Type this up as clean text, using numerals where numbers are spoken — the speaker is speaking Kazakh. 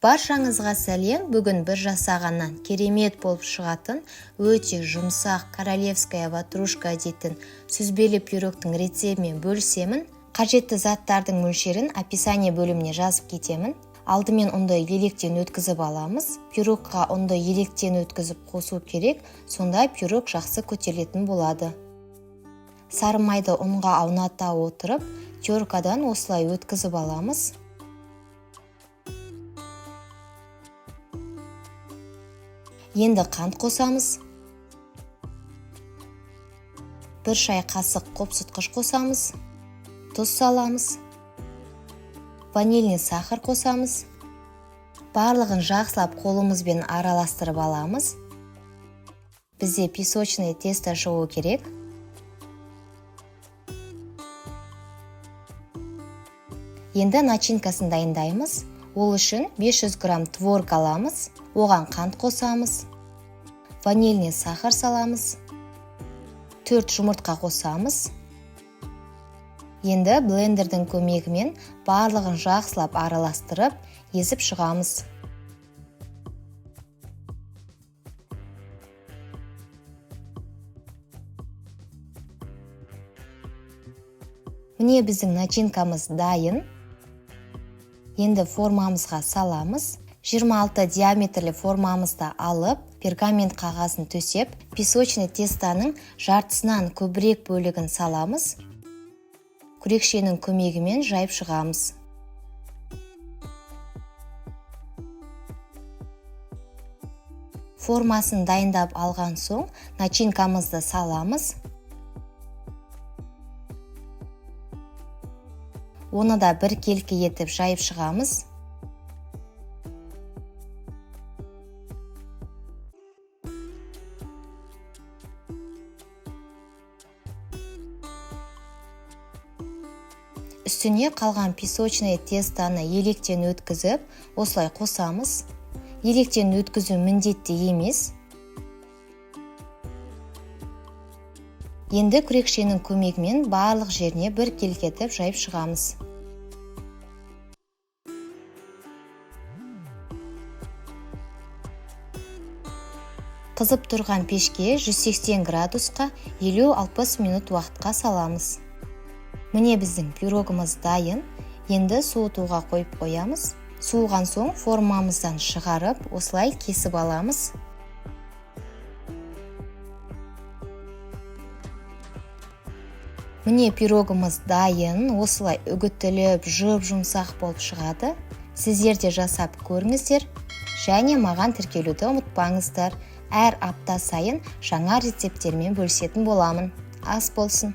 Баршаңызға сәлем. Бүгін бір жасағаннан керемет болып шығатын, өте жұмсақ королевская ватрушка дейтін сүзбелі пирогтың рецебімен бөлісемін. Қажетті заттардың мөлшерін описание бөліміне жазып кетемін. Алдымен ұнды електен өткізіп аламыз. Пирогқа ұнды електен өткізіп қосу керек, сонда пирог жақсы көтерілетін болады. Сары майды ұнға ауната отырып, теркадан осылай өткізіп аламыз. Енді қант қосамыз. 1 шай қасық қопсытқыш қосамыз. Тұз саламыз. Ванильный сахар қосамыз. Барлығын жақсылап қолымызбен араластырып аламыз. Бізде песочный тесто шығу керек. Енді начинкасын дайындаймыз. Ол үшін 500 грамм творог аламыз. Оған қант қосамыз. Ванильный сахар саламыз. 4 жұмыртқа қосамыз. Енді блендердің көмегімен барлығын жақсылап араластырып, езіп шығамыз. Міне біздің начинкамыз дайын. Енді формамызға саламыз. 26 диаметрлі формамызды алып, пергамент қағазын төсеп, песочный тестоның жартысынан көбірек бөлігін саламыз. Күрекшенің көмегімен жайып шығамыз. Формасын дайындап алған соң, начинкамызды саламыз. Оны да бір келкі етіп жайып шығамыз. Үстіне қалған песочный тестоны електен өткізіп, осылай қосамыз. Електен өткізу міндетті емес. Енді күрекшенің көмегімен барлық жеріне бір келкетіп жайып шығамыз. Қызып тұрған пешке 180 градусқа 50-60 минут уақытқа саламыз. Міне біздің пирогымыз дайын. Енді суытуға қойып қоямыз. Суыған соң формамыздан шығарып, осылай кесіп аламыз. Міне пирогымыз дайын, осылай үгітіліп, жұп-жұмсақ болып шығады. Сіздер де жасап көріңіздер. Және маған тіркелуді ұмытпаңыздар. Әр апта сайын жаңа рецептермен бөлісетін боламын. Ас болсын!